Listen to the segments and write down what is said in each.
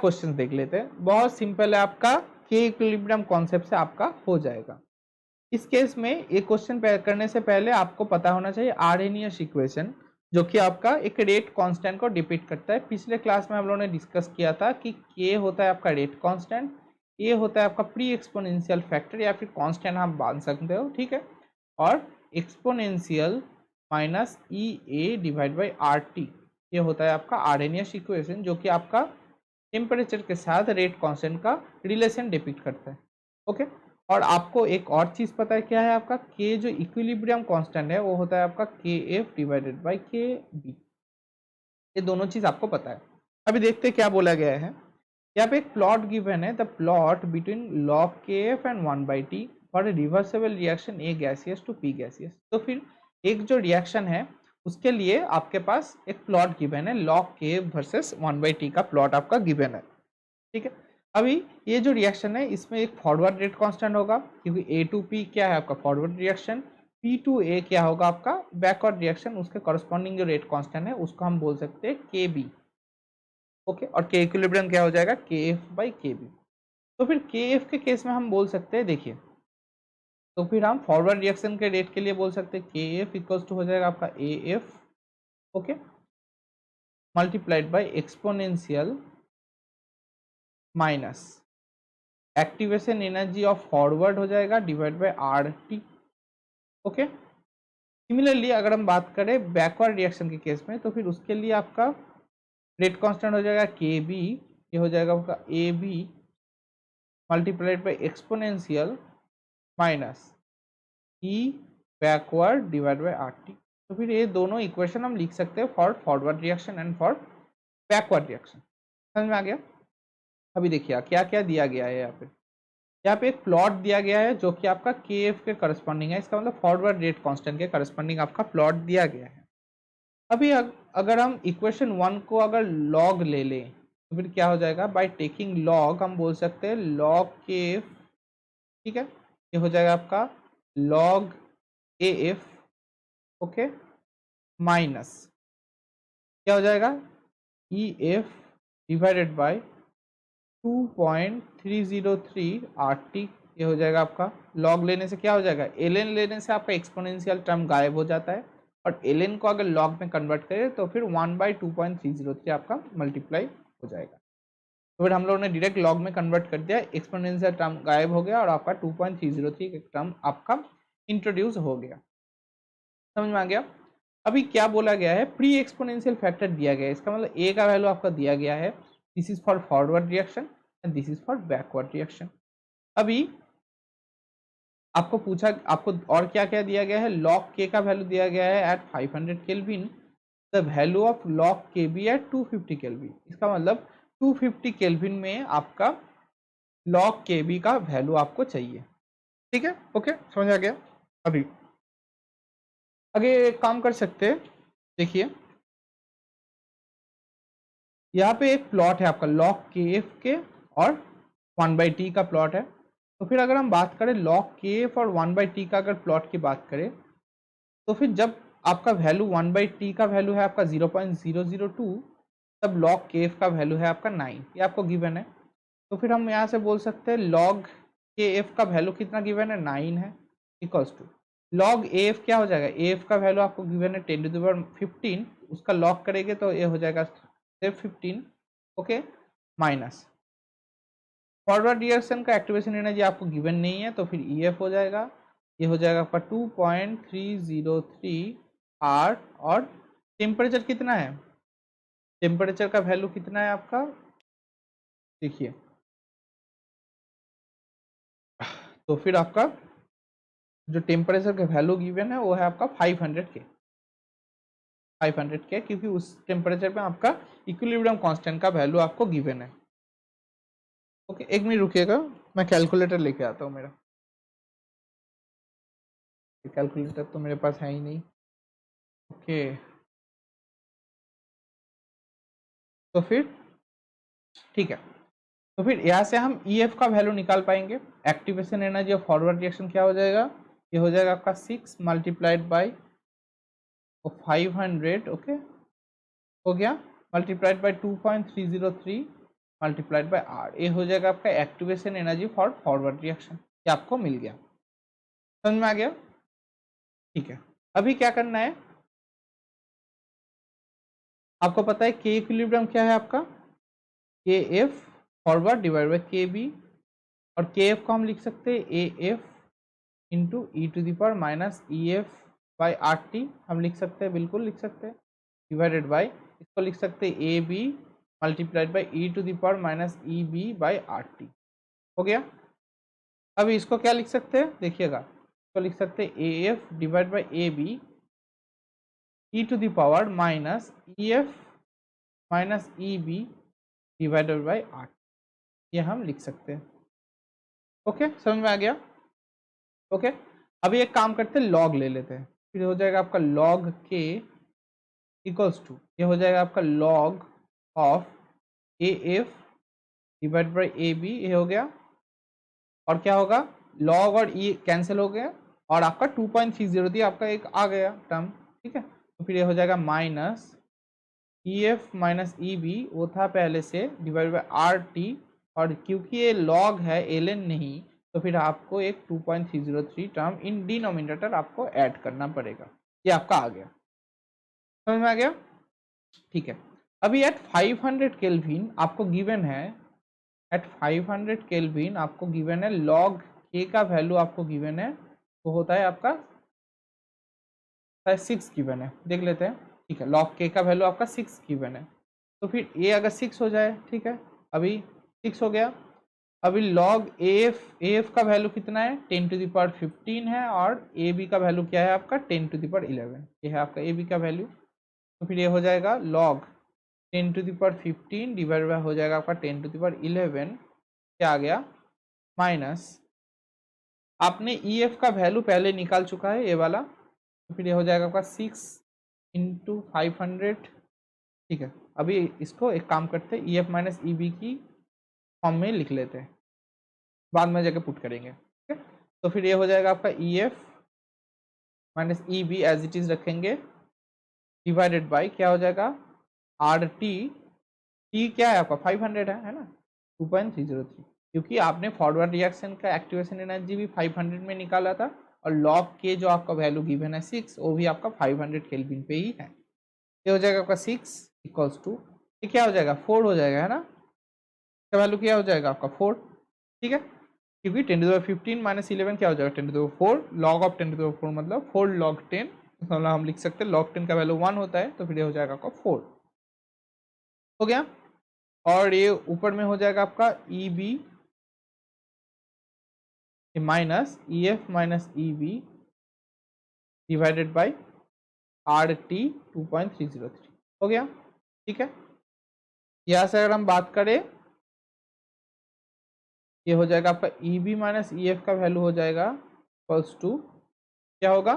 Question देख लेते हैं, बहुत सिंपल है आपका, के इक्विलिब्रियम कॉन्सेप्ट से आपका हो जाएगा। इस केस में एक क्वेश्चन करने से पहले आपको पता होना चाहिए आर्हेनियस इक्वेशन, जो कि आपका एक रेट कांस्टेंट को डिपिक्ट करता है। पिछले क्लास में हम लोगों ने डिस्कस किया था कि के होता है आपका रेट कांस्टेंट, ए होता है आपका प्री एक्सपोनेंशियल फैक्टर या फिर कांस्टेंट आप मान सकते हो, ठीक है, और exponential minus E A divide by R T, ये होता है आपका आर्हेनियस इक्वेशन, जो कि आपका टेम्परेचर के साथ रेट कांस्टेंट का रिलेशन डिपिक्ट करता है। ओके, और आपको एक और चीज पता है, क्या है आपका के जो इक्विलिब्रियम कांस्टेंट है वो होता है आपका के एफ डिवाइडेड बाई के बी, ये दोनों चीज आपको पता है। अभी देखते हैं क्या बोला गया है। यहाँ पे एक प्लॉट गिवन है, the plot between log K F and 1/t for a reversible reaction A gaseous to P gaseous. तो फिर एक जो रिएक्शन है उसके लिए आपके पास एक प्लॉट गिवन है, log K F versus 1/t का प्लॉट आपका गिवन है, ठीक है। अभी ये जो रिएक्शन है इसमें एक फॉरवर्ड रेट कांस्टेंट होगा, क्योंकि ए टू पी क्या है आपका फॉरवर्ड रिएक्शन, पी टू ए क्या होगा आपका बैकवर्ड रिएक्शन, उसके कॉरस्पॉन्डिंग जो रेट कांस्टेंट है उसको हम बोल सकते हैं के बी। ओके, और के इक्विलिब्रियम क्या हो जाएगा के एफ बाई के बी। तो फिर के एफ के केस में हम बोल सकते हैं, देखिए, तो फिर हम फॉरवर्ड रिएक्शन के रेट के लिए बोल सकते हैं के एफ इक्वल्स टू हो जाएगा आपका A F, okay, multiplied by exponential minus activation energy of forward हो जाएगा divide by R T. Okay, similarly अगर हम बात करें बैकवर्ड रिएक्शन के केस में, तो फिर उसके लिए आपका रेट कांस्टेंट हो जाएगा के बी, ये हो जाएगा आपका A B multiplied by exponential minus E backward divide by R T. तो फिर ये दोनों इक्वेशन हम लिख सकते हैं for forward reaction and for backward reaction. समझ में आ गया? अभी देखिए क्या क्या दिया गया है यहाँ पे। यहाँ पे एक प्लॉट दिया गया है जो कि आपका के एफ के करस्पॉन्डिंग है, इसका मतलब फॉरवर्ड रेट कांस्टेंट के करस्पॉन्डिंग आपका प्लॉट दिया गया है। अभी अगर हम इक्वेशन 1 को अगर लॉग ले लें तो फिर क्या हो जाएगा, बाय टेकिंग लॉग हम बोल सकते हैं लॉग के एफ, ठीक है, ये हो जाएगा आपका log A F, okay, minus क्या हो जाएगा E F divided by 2.303 R T, ये हो जाएगा आपका। लॉग लेने से क्या हो जाएगा, एल लेने से आपका एक्सपोनेंशियल टर्म गायब हो जाता है, और एल को अगर लॉग में कन्वर्ट करें तो फिर 1/2.303 आपका मल्टीप्लाई हो जाएगा। तो फिर हम लोगों ने डायरेक्ट लॉग में कन्वर्ट कर दिया, एक्सपोनेंशियल टर्म गायब हो गया और आपका 2.303 टर्म आपका इंट्रोड्यूस हो गया। समझ में आ गया? अभी क्या बोला गया है, प्री एक्सपोनेंशियल फैक्टर दिया गया है, इसका मतलब ए का वैल्यू आपका दिया गया है, this is for forward reaction and this is for backward reaction. अभी आपको पूछा, आपको और क्या क्या दिया गया है, लॉग के का वैल्यू दिया गया है at 500 kelvin, the value of log K B at 250 kelvin. इसका मतलब 250 केल्विन में आपका लॉग के बी का वैल्यू आपको चाहिए, ठीक है। ओके, समझ आ गया? अभी आगे एक काम कर सकते हैं, देखिए यहाँ पे एक प्लॉट है आपका लॉग के एफ के और 1/t का प्लॉट है। तो फिर अगर हम बात करें लॉग के एफ और 1/t का अगर प्लॉट की बात करें, तो फिर जब आपका वैल्यू 1/t का वैल्यू है आपका 0.002, तब लॉग के एफ का वैल्यू है आपका 9, ये आपको गिवन है। तो फिर हम यहाँ से बोल सकते हैं लॉग के एफ का वैल्यू कितना गिवन है, 9 है, equals to log A F क्या हो जाएगा, ए एफ का वैल्यू आपको गिवन है 10⁻15, उसका लॉग करेंगे तो ये हो जाएगा 15, ओके, माइनस फॉरवर्ड रिएक्शन का एक्टिवेशन एनर्जी आपको गिवन नहीं है, तो फिर ई एफ हो जाएगा, ये हो जाएगा आपका 2.303 आर, और टेम्परेचर कितना है, टेम्परेचर का वैल्यू कितना है आपका, देखिए, तो फिर आपका जो टेम्परेचर का वैल्यू गिवन है वो है आपका 500 के, 500 के, क्योंकि उस टेम्परेचर पे आपका इक्विलिब्रियम कांस्टेंट का वैल्यू आपको गिवन है। ओके, एक मिनट रुकिएगा, मैं कैलकुलेटर लेके आता हूँ, मेरा कैलकुलेटर तो मेरे पास है ही नहीं। ओके, तो फिर ठीक है, तो फिर यहाँ से हम ई एफ का वैल्यू निकाल पाएंगे। Activation energy of forward reaction क्या हो जाएगा, ये हो जाएगा आपका 6 मल्टीप्लाइड बाई 500, ओके, हो गया, multiplied by 2.303 multiplied by R, ये हो जाएगा आपका activation energy for forward reaction. ये आपको मिल गया, समझ में आ गया? ठीक है, अभी क्या करना है, आपको पता है के इक्विलिब्रियम क्या है आपका, K F forward divide by K B, और के एफ को हम लिख सकते हैं A F into E to the power minus E F by R T, हम लिख सकते हैं, बिल्कुल लिख सकते हैं, डिवाइडेड बाई, इसको लिख सकते हैं A B multiplied by E to the power minus E B by R T, हो गया। अभी इसको क्या लिख सकते हैं, देखिएगा, इसको लिख सकते हैं A F divide by A B E to the power minus E F minus E B divided by R, ये हम लिख सकते हैं। ओके, समझ में आ गया? ओके, अभी एक काम करते हैं, लॉग ले लेते हैं, फिर हो जाएगा आपका लॉग के इक्वल्स टू, ये हो जाएगा आपका log of A F divide by A B, ये हो गया, और क्या होगा, लॉग और ई कैंसिल हो गया, और आपका 2.30 दिया, आपका एक आ गया टर्म, ठीक है, तो फिर ये हो जाएगा minus E F minus E B, वो था पहले से, डिवाइड बाई आर टी, और क्योंकि ये लॉग है एल नहीं, तो फिर आपको एक 2.303 टर्म इन डिनोमिनेटर आपको ऐड करना पड़ेगा, ये आपका आ गया, समझ में आ गया? ठीक है, अभी एट 500 केल्विन आपको गिवन है, एट 500 केल्विन आपको गिवन है लॉग के का वैल्यू आपको गिवन है, वो होता है आपका 6 गिवन है, देख लेते हैं, ठीक है, लॉग के का वैल्यू आपका 6 गिवन है, तो फिर ये अगर 6 हो जाए, ठीक है, अभी 6 हो गया, अभी लॉग एफ का वैल्यू कितना है, 10 टू द पावर 15 है, और ए बी का वैल्यू क्या है आपका 10 टू द पावर 11, ये है आपका ए बी का वैल्यू, तो फिर ये हो जाएगा log 10 to the power 15 divide by हो जाएगा आपका 10 टू द पावर 11, क्या आ गया, माइनस आपने ई एफ का वैल्यू पहले निकाल चुका है ये वाला, तो फिर ये हो जाएगा आपका 6 इंटू 500, ठीक है, अभी इसको एक काम करते हैं, E F minus E B की फॉर्म में लिख लेते हैं, बाद में जाके पुट करेंगे, ठीक है, तो फिर ये हो जाएगा आपका E F minus E B as it is रखेंगे, डिवाइडेड बाई क्या हो जाएगा आर टी, टी क्या है आपका 500 है ना, 2.303, क्योंकि आपने फॉरवर्ड रिएक्शन का एक्टिवेशन एनर्जी भी 500 में निकाला था, और लॉग के जो आपका वैल्यू गिवन है 6, वो भी आपका 500 केल्विन पे ही है, ये हो जाएगा आपका 6 इक्वल्स टू, ये क्या हो जाएगा 4 हो जाएगा, है ना, इसका वैल्यू क्या हो जाएगा आपका 4, ठीक है, क्योंकि 10 टू द पावर 15 माइनस 11 क्या हो जाएगा 10 to the power 4, log of 10 to the power 4 मतलब 4 लॉग 10, मतलब हम लिख सकते हैं लॉग 10 का वैल्यू 1 होता है, तो फिर ये हो जाएगा आपका 4, हो गया, और ये ऊपर में हो जाएगा आपका E B minus E F minus E B divided by R T 2.303, हो गया, ठीक है, यहाँ से अगर हम बात करें, ये हो जाएगा आपका E B minus E F का वैल्यू हो जाएगा इक्वल्स टू, क्या होगा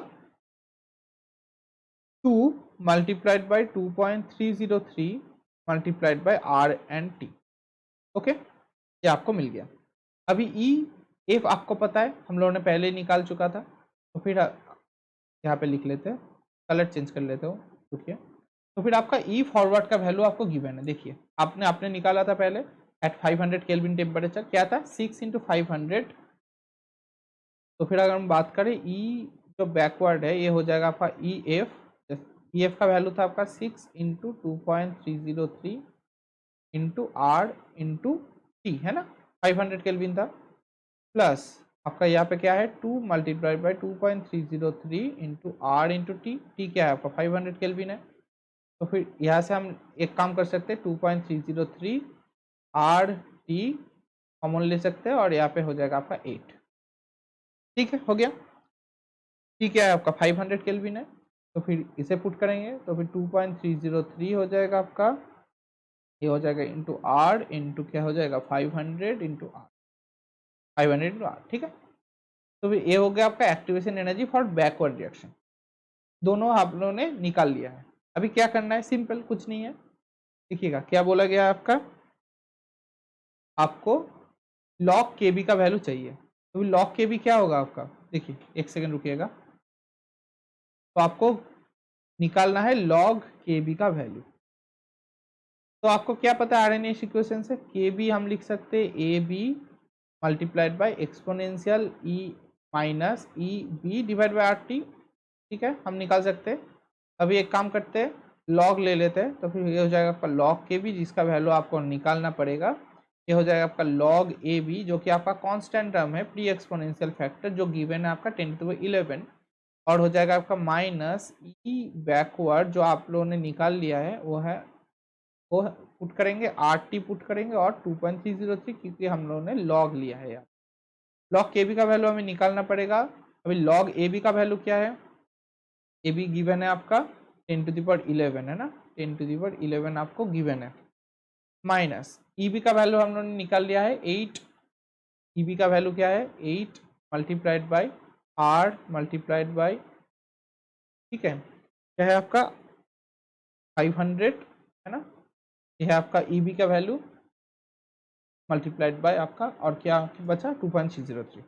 2 multiplied by 2.303 multiplied by R and T, okay, ये आपको मिल गया। अभी ई एफ आपको पता है, हम लोगों ने पहले ही निकाल चुका था, तो फिर यहाँ पे लिख लेते हैं, कलर चेंज कर लेते हो, रुकिए, तो फिर आपका ई फॉरवर्ड का वैल्यू आपको गिवन है, देखिए आपने निकाला था पहले एट 500 केल्विन टेम्परेचर, क्या था 6 इंटू 500, तो फिर अगर हम बात करें ई जो बैकवर्ड है, ये हो जाएगा आपका ई एफ का वैल्यू था आपका 6 into 2.303 into R into T, है ना, 500 केल्विन था, प्लस आपका यहाँ पे क्या है 2 multiplied by 2.303 into R into T, T क्या है आपका 500 केल्विन है, तो फिर यहाँ से हम एक काम कर सकते हैं 2.303 आर टी कॉमन ले सकते हैं, और यहाँ पे हो जाएगा आपका 8, ठीक है, हो गया, टी क्या है आपका 500 केल्विन है, तो फिर इसे पुट करेंगे, तो फिर 2.303 हो जाएगा आपका, ये हो जाएगा इंटू आर इंटू क्या हो जाएगा 500 इंटू आर, 500 इंटू आर, ठीक है, तो फिर ये हो गया आपका activation energy for backward reaction, दोनों आप लोगों ने निकाल लिया है। अभी क्या करना है, सिंपल, कुछ नहीं है, देखिएगा क्या बोला गया आपका, आपको लॉग के बी का वैल्यू चाहिए, तो लॉग के बी क्या होगा आपका, देखिए एक सेकंड रुकिएगा, तो आपको निकालना है लॉग के बी का वैल्यू, तो आपको क्या पता है आरएनए इक्वेशन से, के बी हम लिख सकते हैं A B multiplied by exponential E minus E B divide by R T. ठीक है, हम निकाल सकते हैं। अभी एक काम करते हैं, लॉग ले लेते हैं, तो फिर ये हो जाएगा आपका लॉग के बी, जिसका वैल्यू आपको निकालना पड़ेगा। ये हो जाएगा आपका लॉग ए बी, जो कि आपका कांस्टेंट टर्म है, प्री एक्सपोनेंशियल फैक्टर जो गिवन है आपका 10⁻11, और हो जाएगा आपका माइनस ई बैकवर्ड जो आप लोगों ने निकाल लिया है वो पुट करेंगे, आर टी पुट करेंगे और 2.303, क्योंकि हम लोगों ने लॉग लिया है यार। लॉग के बी का वैल्यू हमें निकालना पड़ेगा। अभी लॉग ए बी का वैल्यू क्या है, ए बी गिवन है आपका 10⁻11 है ना, 10⁻11 आपको गिवन है, माइनस ई बी का वैल्यू हम लोगों ने निकाल लिया है 8। ई बी का वैल्यू क्या है 8 multiplied by R multiplied by, ठीक है, क्या है आपका 500 है ना, यह है आपका ई बी का वैल्यू मल्टीप्लाइड बाय आपका, और क्या बचा 2.303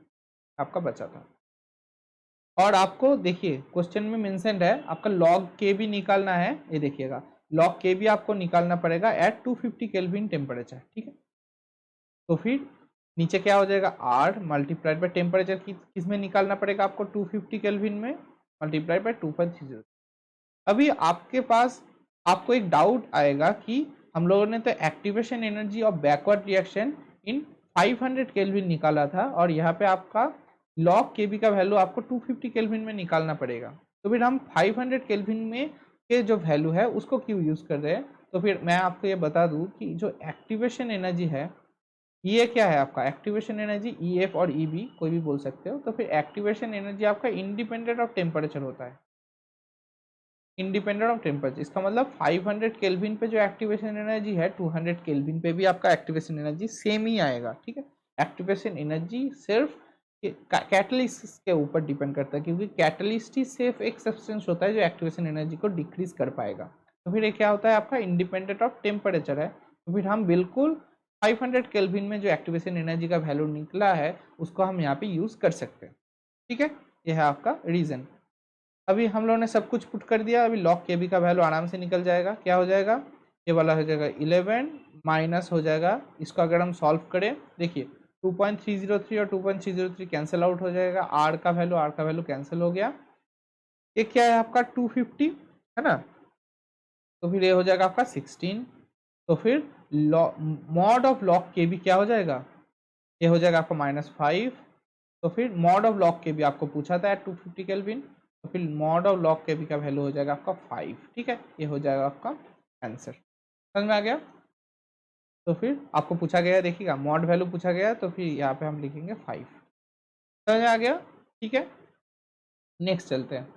आपका बचा था। और आपको देखिए क्वेश्चन में मेंशन्ड है आपका लॉग के भी निकालना है, ये देखिएगा लॉग के भी आपको निकालना पड़ेगा एट 250 केल्विन टेम्परेचर। ठीक है, तो फिर नीचे क्या हो जाएगा आर मल्टीप्लाइड बाय टेम्परेचर किस में निकालना पड़ेगा आपको 250 केल्विन में मल्टीप्लाइड बाय 2.30। अभी आपके पास आपको एक डाउट आएगा कि हम लोगों ने तो एक्टिवेशन एनर्जी और बैकवर्ड रिएक्शन इन 500 केल्विन निकाला था, और यहाँ पे आपका लॉग के बी का वैल्यू आपको 250 केल्विन में निकालना पड़ेगा। तो फिर हम 500 केल्विन में के जो वैल्यू है उसको क्यों यूज़ कर रहे हैं। तो फिर मैं आपको ये बता दूं कि जो एक्टिवेशन एनर्जी है ये क्या है आपका एक्टिवेशन एनर्जी, ई एफ और ई बी कोई भी बोल सकते हो। तो फिर एक्टिवेशन एनर्जी आपका इंडिपेंडेंट ऑफ टेम्परेचर होता है, इंडिपेंडेंट ऑफ टेम्परेचर। इसका मतलब 500 केल्विन पे जो एक्टिवेशन एनर्जी है 200 केल्विन पे भी आपका एक्टिवेशन एनर्जी सेम ही आएगा। ठीक है, एक्टिवेशन एनर्जी सिर्फ कैटलिस्ट के ऊपर डिपेंड करता है, क्योंकि कैटलिस्ट ही सिर्फ एक सब्सटेंस होता है जो एक्टिवेशन एनर्जी को डिक्रीज कर पाएगा। तो फिर ये क्या होता है आपका इंडिपेंडेंट ऑफ टेम्परेचर है। तो फिर हम बिल्कुल 500 केल्विन में जो एक्टिवेशन एनर्जी का वैल्यू निकला है उसको हम यहाँ पे यूज कर सकते हैं। ठीक है, यह है आपका रीजन। अभी हम लोगों ने सब कुछ पुट कर दिया। अभी लॉग के बी का वैल्यू आराम से निकल जाएगा। क्या हो जाएगा, ये वाला हो जाएगा 11 माइनस हो जाएगा, इसको अगर हम सॉल्व करें देखिए 2.303 और 2.303 कैंसिल आउट हो जाएगा, आर का वैल्यू कैंसिल हो गया। ये क्या है आपका 250 है ना, तो फिर ये हो जाएगा आपका 16। तो फिर mod of log K B क्या हो जाएगा, ये हो जाएगा आपका -5। तो फिर mod of log K B आपको पूछा था एट 250 केल्विन, तो फिर mod of log K B का वैल्यू हो जाएगा आपका 5। ठीक है, ये हो जाएगा आपका आंसर। समझ में आ गया। तो फिर आपको पूछा गया है, देखिएगा मॉड वैल्यू पूछा गया है, तो फिर यहाँ पे हम लिखेंगे 5। समझ में आ गया। ठीक है, नेक्स्ट चलते हैं।